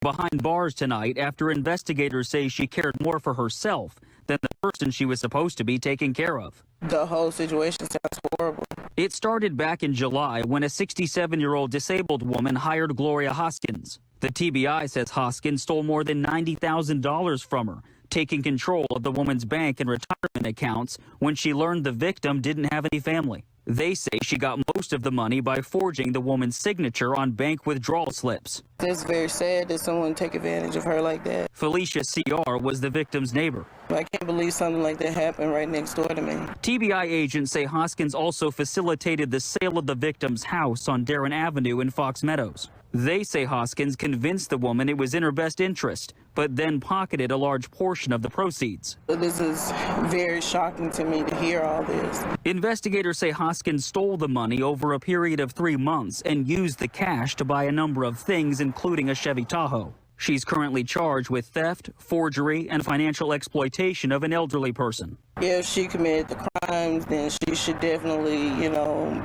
behind bars tonight after investigators say she cared more for herself than the person she was supposed to be taking care of. The whole situation sounds horrible. It started back in July when a 67-year-old disabled woman hired Gloria Hoskins. The TBI says Hoskins stole more than $90,000 from her, taking control of the woman's bank and retirement accounts when she learned the victim didn't have any family. They say she got most of the money by forging the woman's signature on bank withdrawal slips. It's very sad that someone take advantage of her like that. Felicia C.R. was the victim's neighbor. I can't believe something like that happened right next door to me. TBI agents say Hoskins also facilitated the sale of the victim's house on Darren Avenue in Fox Meadows. They say Hoskins convinced the woman it was in her best interest, but then pocketed a large portion of the proceeds. This is very shocking to me to hear all this. Investigators say Hoskins stole the money over a period of 3 months and used the cash to buy a number of things, including a Chevy Tahoe. She's currently charged with theft, forgery, and financial exploitation of an elderly person. If she committed the crimes, then she should definitely,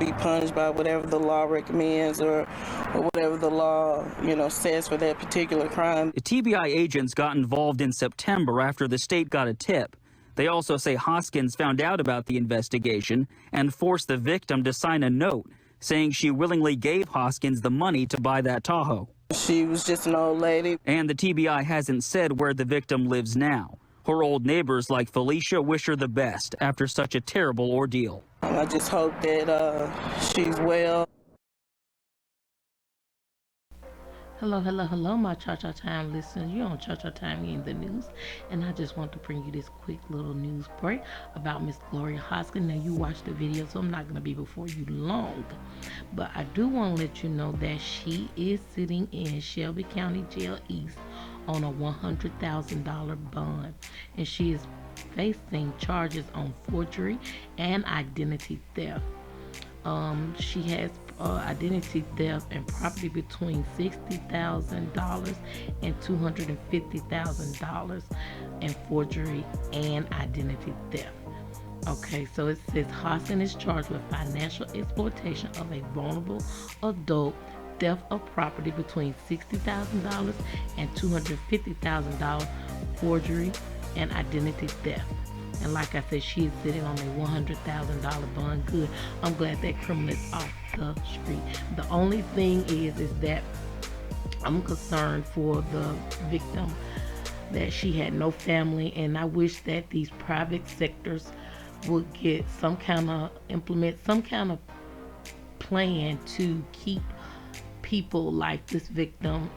be punished by whatever the law recommends or whatever the law, says for that particular crime. The TBI agents got involved in September after the state got a tip. They also say Hoskins found out about the investigation and forced the victim to sign a note saying she willingly gave Hoskins the money to buy that Tahoe. She was just an old lady. And the TBI hasn't said where the victim lives now. Her old neighbors like Felicia wish her the best after such a terrible ordeal. I just hope that she's well. Hello, my Cha-Cha Time listeners. You're on Cha-Cha Time in the news, and I just want to bring you this quick little news break about Miss Gloria Hoskins. Now, you watched the video, so I'm not going to be before you long, but I do want to let you know that she is sitting in Shelby County Jail East on a $100,000 bond, and she is facing charges on forgery and identity theft. She has identity theft and property between $60,000 and $250,000 and forgery and identity theft. Okay, so it says Hoskins is charged with financial exploitation of a vulnerable adult, theft of property between $60,000 and $250,000, forgery and identity theft. And like I said, she is sitting on a $100,000 bond. Good. I'm glad that criminal is off the street. The only thing is that I'm concerned for the victim that she had no family, and I wish that these private sectors would implement some kind of plan to keep people like this victim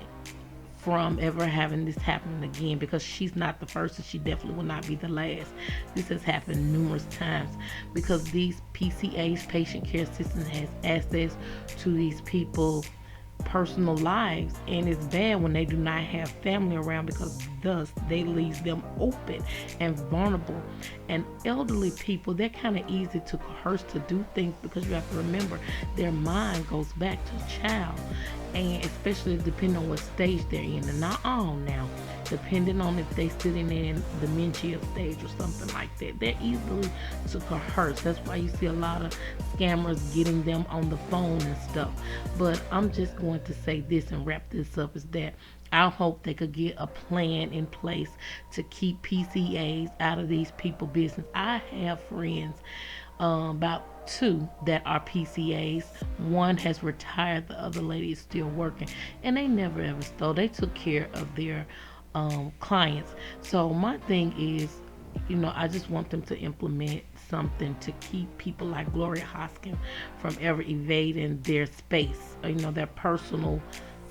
from ever having this happen again, because she's not the first and she definitely will not be the last. This has happened numerous times because these PCAs, patient care assistants, has access to these people's personal lives, and it's bad when they do not have family around, because thus they leave them open and vulnerable. And elderly people, they're kind of easy to coerce to do things, because you have to remember their mind goes back to a child, and especially depending on what stage they're in, and not all now, depending on if they're sitting in dementia stage or something like that, they're easily to coerce. That's why you see a lot of scammers getting them on the phone and stuff. But I'm just going to say this and wrap this up, is that I hope they could get a plan in place to keep PCAs out of these people's business. I have friends, about 2 that are PCAs. One has retired, the other lady is still working, and they never ever stole. They took care of their clients. So my thing is, I just want them to implement something to keep people like Gloria Hoskins from ever evading their space, their personal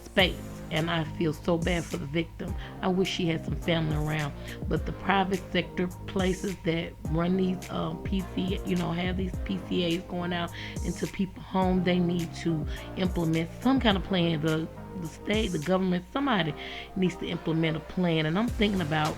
space. And I feel so bad for the victim. I wish she had some family around. But the private sector places that run these have these PCAs going out into people's homes, they need to implement some kind of plan. The state, the government, somebody needs to implement a plan. And I'm thinking about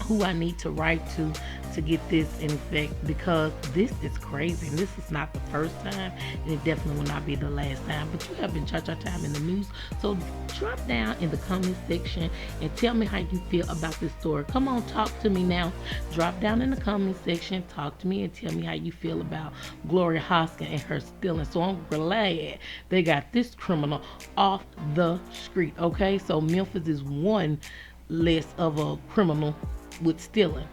who I need to write to get this in effect, because this is crazy and this is not the first time and it definitely will not be the last time. But you have been Cha-Cha Time in the news, so drop down in the comment section and tell me how you feel about this story. Come on, talk to me now. Drop down in the comment section, talk to me and tell me how you feel about Gloria Hoskins and her stealing. So I'm glad they got this criminal off the street. Okay, so Memphis is one less of a criminal with stealing.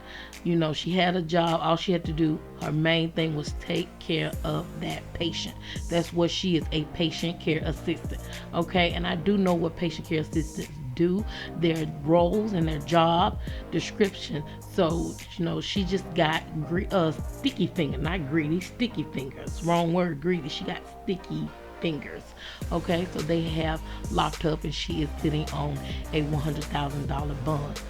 You know, she had a job. All she had to do, her main thing was take care of that patient. That's what she is, a patient care assistant. Okay, and I do know what patient care assistants do, their roles and their job description. So, you know, she just got sticky fingers, not greedy, sticky fingers. Wrong word, greedy. She got sticky fingers. Okay, so they have locked up and she is sitting on a $100,000 bond.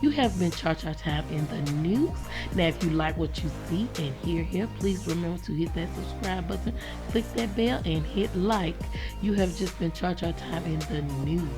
You have been Cha-Cha Time in the news. Now, if you like what you see and hear here, please remember to hit that subscribe button, click that bell, and hit like. You have just been Cha-Cha Time in the news.